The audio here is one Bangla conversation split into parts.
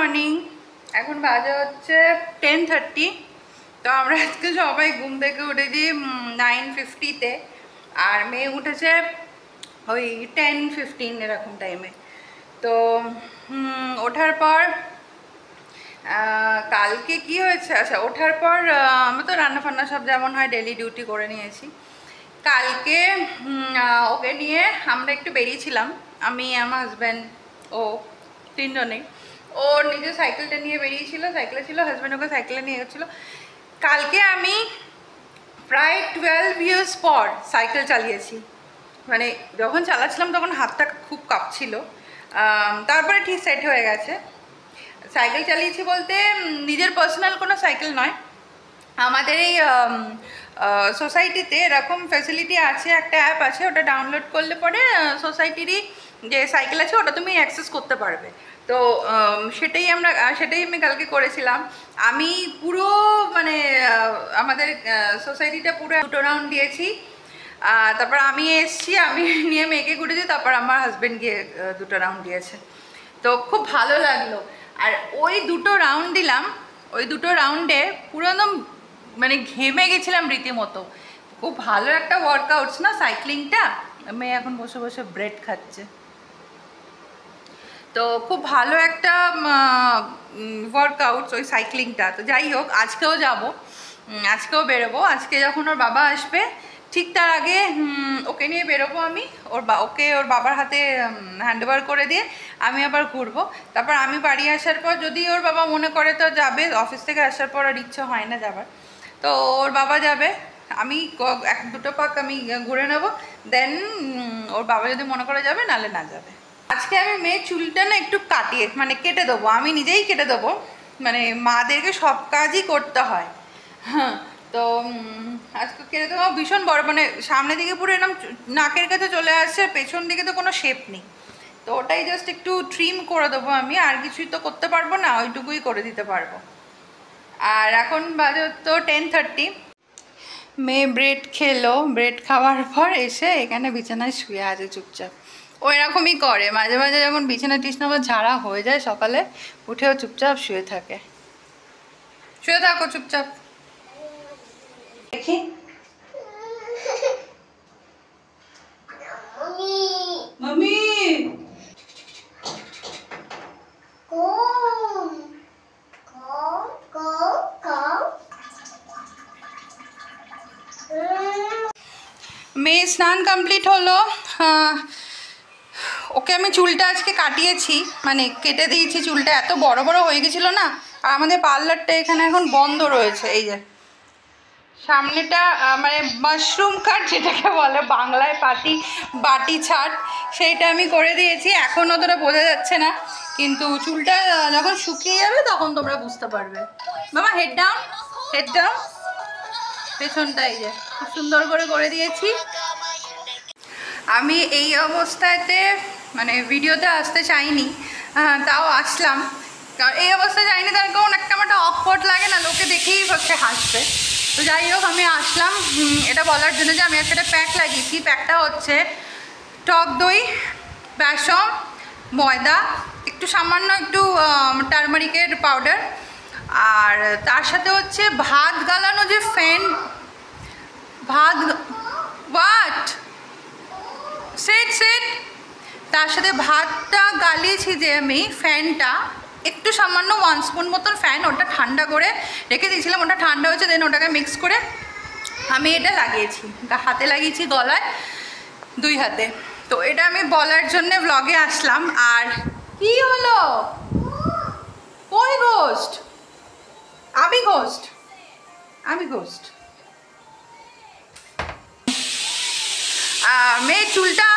মর্নিং। এখন বাজে হচ্ছে 10:30। তো আমরা আজকে সবাই ঘুম থেকে উঠেছি 9:50-তে, আর মেয়ে উঠেছে ওই 10:15 এরকম টাইমে। তো ওঠার পর কালকে কি হয়েছে, আচ্ছা ওঠার পর আমরা তো রান্না ফান্না সব যেমন হয় ডেলি ডিউটি করে নিয়েছি। কালকে ওকে নিয়ে আমরা একটু বেরিয়েছিলাম, আমি আমার হাজব্যান্ড ও তিনজনেই। ও নিজে সাইকেলটা নিয়ে বেরিয়েছিল, সাইকেলে ছিল, হাজব্যান্ড ওকে সাইকেলে নিয়ে গেছিলো। কালকে আমি প্রায় 12 years পর সাইকেল চালিয়েছি। মানে যখন চালাচ্ছিলাম তখন হাতটা খুব কাঁপছিল, তারপরে ঠিক সেট হয়ে গেছে। সাইকেল চালিয়েছি বলতে নিজের পার্সোনাল কোনো সাইকেল নয়, আমাদের এই সোসাইটিতে এরকম ফ্যাসিলিটি আছে, একটা অ্যাপ আছে, ওটা ডাউনলোড করলে পরে সোসাইটিরই যে সাইকেল আছে ওটা তুমি অ্যাক্সেস করতে পারবে। তো সেটাই আমি কালকে করেছিলাম। আমি পুরো মানে আমাদের সোসাইটিটা পুরো 2 রাউন্ড দিয়েছি। তারপর আমি এসছি, আমি নিয়ে মেয়েকে ঘুরেছি, তারপর আমার হাজব্যান্ড গিয়ে 2 রাউন্ড দিয়েছে। তো খুব ভালো লাগলো। আর ওই 2 রাউন্ড দিলাম, ওই 2 রাউন্ডে পুরো একদম মানে ঘেমে গেছিলাম রীতিমতো। খুব ভালো একটা ওয়ার্কআউটস না সাইক্লিংটা। মেয়ে এখন বসে বসে ব্রেড খাচ্ছে। তো খুব ভালো একটা ওয়ার্কআউটস ওই সাইক্লিংটা। তো যাই হোক, আজকেও যাব, আজকেও বেরোবো। আজকে যখন ওর বাবা আসবে ঠিক তার আগে ওকে নিয়ে বেরোবো আমি। ওকে ওর বাবার হাতে হ্যান্ডওভার করে দিয়ে আমি আবার ঘুরবো। তারপর আমি বাড়ি আসার পর যদি ওর বাবা মনে করে তো যাবে, অফিস থেকে আসার পর আর ইচ্ছে হয় না যাবার, তো ওর বাবা যাবে, আমি 1-2 পাক আমি ঘুরে নেবো। দেন ওর বাবা যদি মনে করে যাবে, নাহলে না যাবে। আজকে আমি মেয়ের চুলটা না একটু কাটিয়ে মানে কেটে দেবো, আমি নিজেই কেটে দেবো। মানে মাদেরকে সব কাজই করতে হয়। হ্যাঁ, তো আজকে কেটে দেবো ভীষণ বড়, মানে সামনের দিকে পুরো এরকম নাকের কাছে চলে আসছে, পেছন দিকে তো কোনো শেপ নেই। তো ওটাই জাস্ট একটু ট্রিম করে দেবো আমি, আর কিছুই তো করতে পারবো না, ওইটুকুই করে দিতে পারবো। আর এখন বাজে তো 10:30। মেয়ে ব্রেড খেলো, ব্রেড খাওয়ার পর এসে এখানে বিছানায় শুয়ে আছে চুপচাপ। ও এরকমই করে মাঝে মাঝে, যখন বিছানা টিছনা বা ঝাড়া হয়ে যায় সকালে, উঠেও চুপচাপ শুয়ে থাকে। শুয়ে থাকো চুপচাপ। দেখি মাম্মি মেয়ে স্নান কমপ্লিট হলো। ওকে আমি চুলটা আজকে কাটিয়েছি, মানে কেটে দিয়েছি। চুলটা এত বড় বড় হয়ে গেছিলো না। আর আমাদের পার্লারটা এখানে এখন বন্ধ রয়েছে। এই যে সামনেটা মানে মাশরুম কাট যেটাকে বলে বাংলায়, বাটি ছাট, সেইটা আমি করে দিয়েছি। এখন অতটা বোঝা যাচ্ছে না, কিন্তু চুলটা যখন শুকিয়ে যাবে তখন তোমরা বুঝতে পারবে। বাবা হেড ডাউন, হেড ডাউন। পেছনটা এই যে খুব সুন্দর করে দিয়েছি। আমি এই অবস্থাতে মানে ভিডিওতে আসতে চাইনি, তাও আসলাম। কারণ এই অবস্থায় চাইনি তার কারণ একটা আমার অকওয়ার্ড লাগে না, লোকে দেখেই হচ্ছে হাসবে। তো যাই হোক, আমি আসলাম এটা বলার জন্য যে আমি একটা প্যাক লাগিয়েছি। প্যাকটা হচ্ছে টক দই, বেসন, ময়দা, একটু সামান্য একটু টারমারিকের পাউডার, আর তার সাথে হচ্ছে ভাত গালানো যে সেট তার সাথে ভাতটা গালিয়েছি যে আমি, ফ্যানটা একটু সামান্য 1 স্পুন মতন ফ্যান, ওটা ঠান্ডা করে রেখে দিয়েছিলাম, ওটা ঠান্ডা হয়েছে। দেন ওটাকে মিক্স করে আমি এটা লাগিয়েছি, হাতে লাগিয়েছি, গলায়, 2 হাতে। তো এটা আমি বলার জন্যে ব্লগে আসলাম। আর কি হলো, কই ঘোস্ট? আমি ঘোস্ট। মেয়ের চুলটা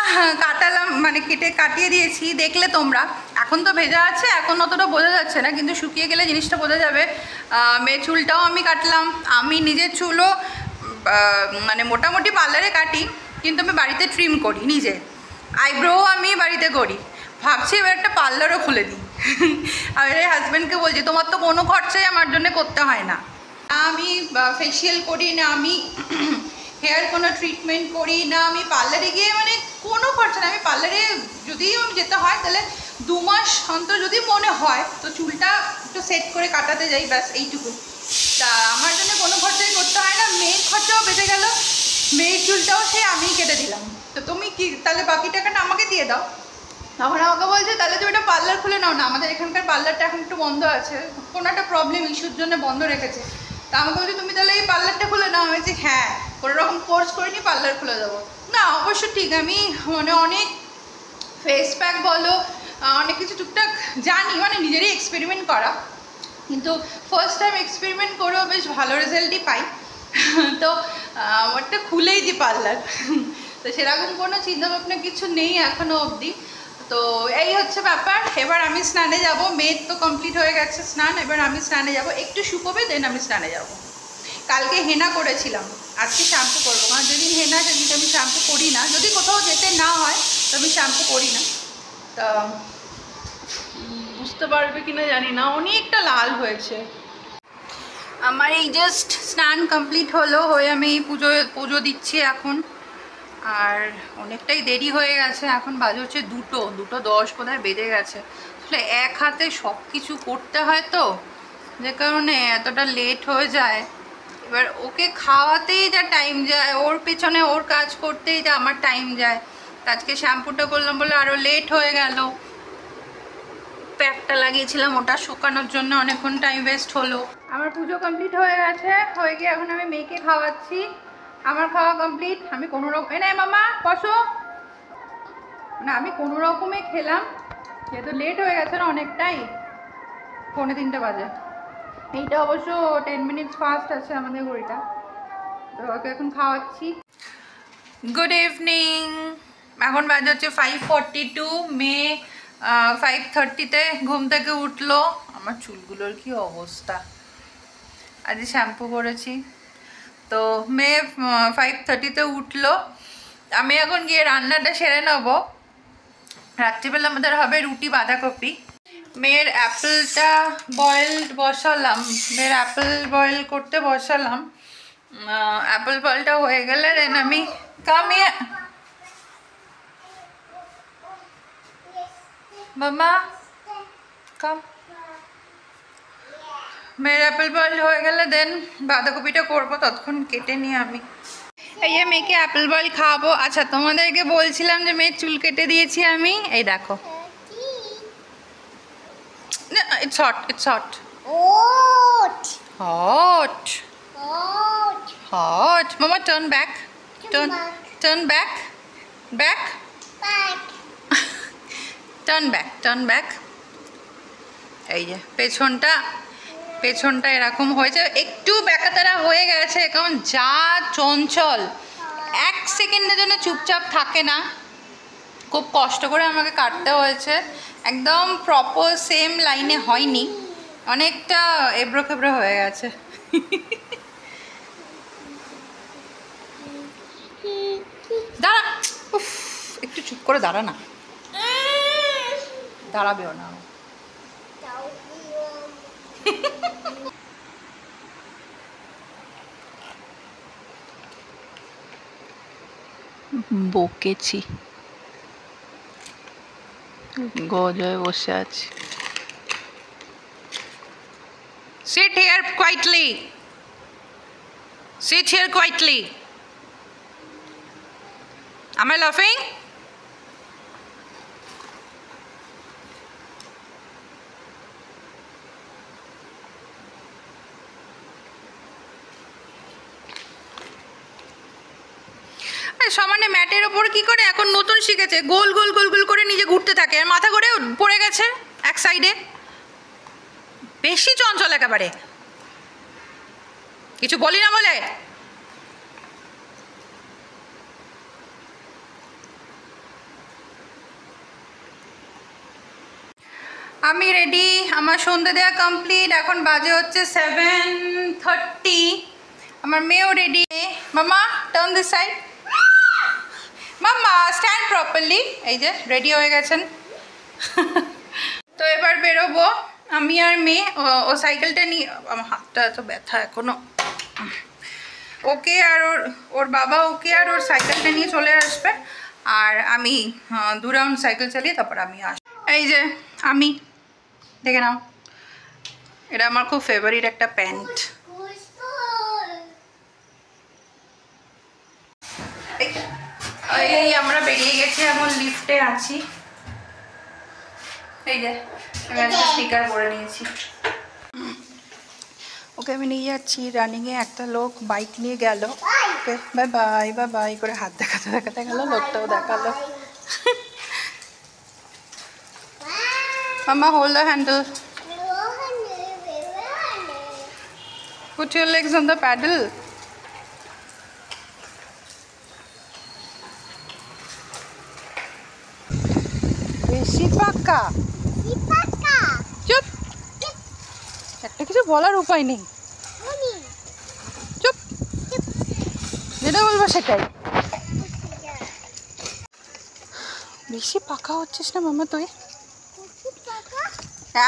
কাটালাম, মানে কাটিয়ে দিয়েছি, দেখলে তোমরা। এখন তো ভেজা আছে, এখন অতটা বোঝা যাচ্ছে না, কিন্তু শুকিয়ে গেলে জিনিসটা বোঝা যাবে। মেয়ের চুলটাও আমি কাটলাম। আমি নিজের চুলও মানে মোটামুটি পার্লারে কাটি, কিন্তু আমি বাড়িতে ট্রিম করি নিজে। আইব্রোও আমি বাড়িতে করি। ভাবছি এবার একটা পার্লারও খুলে দিই। আর এই হাজব্যান্ডকে বলছি, তোমার তো কোনো খরচাই আমার জন্য করতে হয় না। আমি ফেসিয়াল করি না, আমি হেয়ার কোনো ট্রিটমেন্ট করি না, আমি পার্লারে গিয়ে মানে কোনো খরচা না। আমি পার্লারে যদিও যেতে হয় তাহলে 2 মাস অন্তর যদি মনে হয়, তো চুলটা একটু সেট করে কাটাতে যাই, ব্যাস এইটুকু। তা আমার জন্য কোনো খরচাই করতে হয় না, মেয়ের খরচাও বেঁচে গেল, মেয়ের চুলটাও সে আমিই কেটে দিলাম। তো তুমি কি তাহলে বাকি টাকাটা আমাকে দিয়ে দাও। তখন আমাকে বলছে তাহলে তুমি একটা পার্লার খুলে নাও না, আমাদের এখানকার পার্লারটা এখন একটু বন্ধ আছে, কোনো একটা প্রবলেম ইস্যুর জন্য বন্ধ রেখেছে। তা আমাকে বলছে তুমি তাহলে এই পার্লারটা খুলে নাও। আমি বলছি হ্যাঁ, কোনো রকম কোর্স করে নিয়ে পার্লার খুলে দেবো। না অবশ্য ঠিক, আমি মানে অনেক ফেস প্যাক বলো অনেক কিছু টুকটাক জানি, মানে নিজেরই এক্সপেরিমেন্ট করা, কিন্তু ফার্স্ট টাইম এক্সপেরিমেন্ট করেও বেশ ভালো রেজাল্টই পাই। তো আমারটা খুলেই দিই পার্লার। তো সেরকম কোনো চিন্তাভাবনা কিছু নেই এখনও অবধি। তো এই হচ্ছে ব্যাপার। এবার আমি স্নানে যাব, মেয়ের তো কমপ্লিট হয়ে গেছে স্নান, এবার আমি স্নানে যাব, একটু শুকোবে দেন আমি স্নানে যাব। কালকে হেনা করেছিলাম, আজকে শ্যাম্পু করবো, কারণ যেদিন হেনা সেদিনকে আমি শ্যাম্পু করি না, যদি কোথাও যেতে না হয় তো আমি শ্যাম্পু করি না। তা বুঝতে পারবে কিনা জানি না, অনেকটা লাল হয়েছে। আমার এই জাস্ট স্নান কমপ্লিট হলো, হয়ে আমি পুজো দিচ্ছি এখন। আর অনেকটাই দেরি হয়ে গেছে, এখন বাজে হচ্ছে 2:10 বোধহয় বেজে গেছে। আসলে এক হাতে সব কিছু করতে হয় তো, যে কারণে এতটা লেট হয়ে যায়। এবার ওকে খাওয়াতেই যা টাইম যায়, ওর পেছনে ওর কাজ করতেই যা আমার টাইম যায়। আজকে শ্যাম্পুটা করলাম বলে আরও লেট হয়ে গেল, প্যাকটা লাগিয়েছিলাম ওটা শুকানোর জন্য অনেকক্ষণ টাইম ওয়েস্ট হলো। আমার পুজো কমপ্লিট হয়ে গেছে, হয়ে গিয়ে এখন আমি মেয়েকে খাওয়াচ্ছি। আমার খাওয়া কমপ্লিট, আমি কোনো রকম এনে মামা বসো না, আমি কোনো রকমে খেলাম, যেহেতু লেট হয়ে গেছে না অনেকটাই, 2:45 বাজে। এইটা অবশ্য 10 মিনিটস ফাস্ট আছে আমাদের ঘড়িটা। তো ওকে এখন খাওয়াচ্ছি। গুড ইভিনিং, এখন বাজে হচ্ছে 5:42। মেয়ে 5:30-তে ঘুম থেকে উঠলো। আমার চুলগুলোর কি অবস্থা, আজ শ্যাম্পু করেছি। তো মেয়ে 5:30-তে উঠলো, আমি এখন গিয়ে রান্নাটা সেরে নেবো। রাত্রিবেলা আমাদের হবে রুটি বাঁধাকপি। মেয়ের অ্যাপেলটা বয়েলড বসালাম, মেয়ের অ্যাপেল বয়েল করতে বসালাম। অ্যাপেল বয়েলটা হয়ে গেলে দেন আমি কামিয়ে মামা কাম, মেয়ের অ্যাপেল বয়েল হয়ে গেলে দেন বাঁধাকপিটা করবো, ততক্ষণ কেটে নিয়ে আমি এই যে মেয়েকে অ্যাপেল বয়েল খাওয়াবো। আচ্ছা তোমাদেরকে বলছিলাম যে মেয়ের চুল কেটে দিয়েছি আমি, এই দেখো। It's hot, it's hot. Hot. Hot. Hot. Hot. Mama, turn back. Turn back. Turn back. Back. Back. Turn back. Turn back. এই যে পেছনটা এরকম হয়েছে, একটু ব্যাকাতারা হয়ে গেছে, কারণ যা চঞ্চল, 1 সেকেন্ডের জন্য চুপচাপ থাকে না। খুব কষ্ট করে আমাকে কাটতে হয়েছে, একদম প্রপার সেম লাইনে হয়নি, অনেকটা এবড়ো খেবড়ো হয়ে গেছে। দাঁড়া, উফ একটু চুপ করে দাঁড়া না, দাঁড়াবেও না। বকেছি, গজয়ে বসে আছি। Sit here quietly. Sit here quietly. Am I laughing? সমানে ম্যাটের ওপর কি করে এখন নতুন শিখেছে, গোল গোল গোল গোল করে নিজে ঘুরতে থাকে, আর মাথা করে পড়ে গেছে এক সাইডে। বেশি চঞ্চল একেবারে, কিছু বলি না বলে। আমি রেডি, আমার সন্ধ্যে দেওয়া কমপ্লিট, এখন বাজে হচ্ছে 7:30। আমার মেয়েও ready. Mama turn this side, mamma stand properly. এই যে রেডি হয়ে গেছেন। তো এবার বেরোবো আমি আর মেয়ে। ও সাইকেলটা নিয়ে, আমার হাতটা এত ব্যথা এখনো। ওকে আর ওর বাবা ওকে আর ওর সাইকেলটা নিয়ে চলে আসবে, আর আমি 2 রাউন্ড সাইকেল চালিয়ে তারপর আমি আসবো। এই যে আমি, দেখে নাও এটা আমার খুব ফেভারিট একটা প্যান্ট। এই আমরা বেরিয়ে গেছি, এখন লিফটে আছি। এই যে আমি একটা স্পিকার পরে নিয়েছি। ওকে আমি নিয়ে যাচ্ছি রানিংয়ে। একটা লোক বাইক নিয়ে গেল, okay bye bye bye bye করে হাত দেখাতে দেখাতে গেল, লোকটাও দেখালো। মাম্মা hold the handle, put your legs on the paddle. বেশি পাক্কা, চুপ, একটা কিছু বলার উপায় নেই, চুপ, যেটা বলবো সেটাই। বেশি পাকা হচ্ছিস না মাম্মা তুই।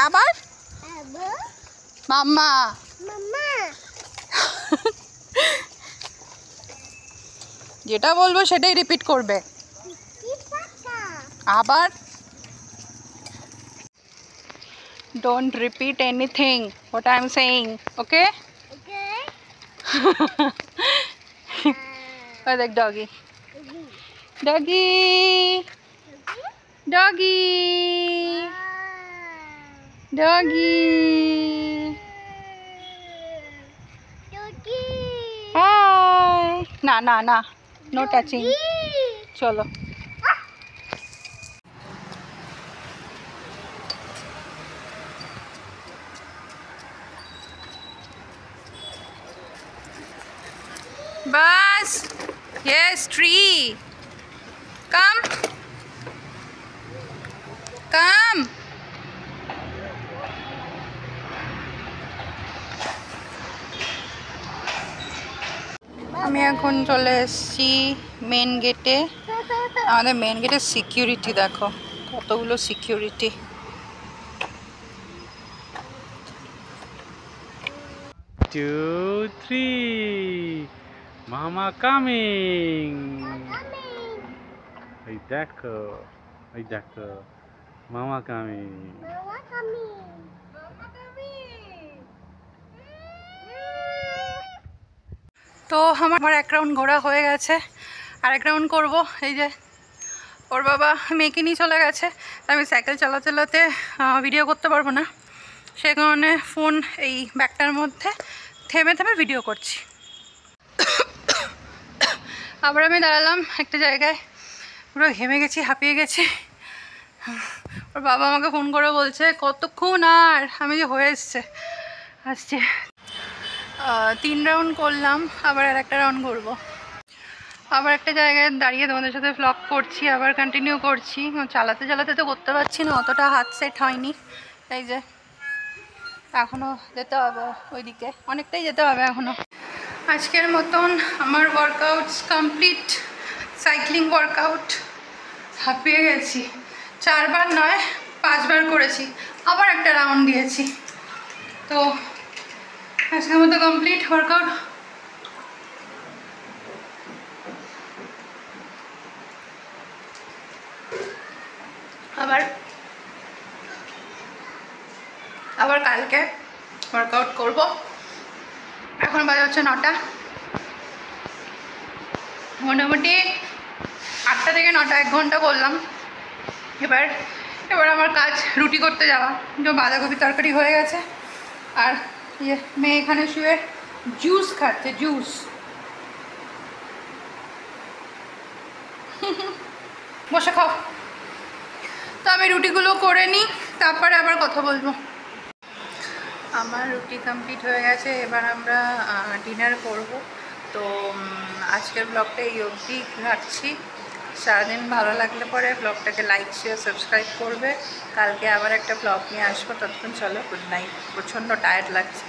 আবার মাম্মা যেটা বলবো সেটাই রিপিট করবে আবার। Don't repeat anything what I'm saying, okay? Oh, দেখ doggy, doggy, doggy, doggy. Hi. না না না, no touching. চলো। Bus. Yes, tree. Come. Come. আমি এখন চলে এসেছি মেন গেটে। আমাদের মেন গেটের সিকিউরিটি দেখো, কতগুলো সিকিউরিটি। 2, 3, Mama coming. এই দেখো, এই দেখো, Mama coming. তো আমার এক রাউন্ড ঘোরা হয়ে গেছে, আর এক রাউন্ড করবো। এই যে ওর বাবা মেয়েকে নিয়ে চলে গেছে, আমি সাইকেল চালাতে চালাতে ভিডিও করতে পারবো না, সে কারণে ফোন এই ব্যাগটার মধ্যে থেমে থেমে ভিডিও করছি। আবার আমি দাঁড়ালাম একটা জায়গায়, পুরো ঘেমে গেছি, হাঁপিয়ে গেছি। ওর বাবা আমাকে ফোন করে বলছে কতক্ষণ, আর আমি যে হয়ে এসছে আসছে। 3 রাউন্ড করলাম, আবার আর একটা রাউন্ড করবো। আবার একটা জায়গায় দাঁড়িয়ে তোমাদের সাথে ভ্লগ করছি, আবার কন্টিনিউ করছি। চালাতে চালাতে তো করতে পারছি না, অতটা হাত সেট হয়নি। এই যে এখনও যেতে হবে ওইদিকে, অনেকটাই যেতে হবে এখনও। আজকের মতন আমার ওয়ার্কআউটস কমপ্লিট, সাইক্লিং ওয়ার্কআউট। হাঁপিয়ে গেছি, 4 বার নয় 5 বার করেছি, আবার একটা রাউন্ড দিয়েছি। তো আজকের মতো কমপ্লিট ওয়ার্কআউট। আবার কালকে ওয়ার্কআউট করব। এখন বাজে হচ্ছে 9টা, মোটামুটি 8টা থেকে 9টা 1 ঘন্টা করলাম। এবার আমার কাজ রুটি করতে যাওয়া। বাঁধাকপি তরকারি হয়ে গেছে, আর ইয়ে মেয়ে এখানে শুয়ে জুস খাচ্ছে, জুস। বসে খাও। তো আমি রুটিগুলো করে নিই, তারপরে আবার কথা বলবো। আমার রুটি কমপ্লিট হয়ে গেছে, এবার আমরা ডিনার করব। তো আজকের ব্লগটা এই অবধি রাখছি। সারাদিন ভালো লাগলে পরে ব্লগটাকে লাইক শেয়ার সাবস্ক্রাইব করবে। কালকে আবার একটা ব্লগ নিয়ে আসবো, ততক্ষণ চলো, গুড নাইট। প্রচণ্ড টায়ার্ড লাগছে।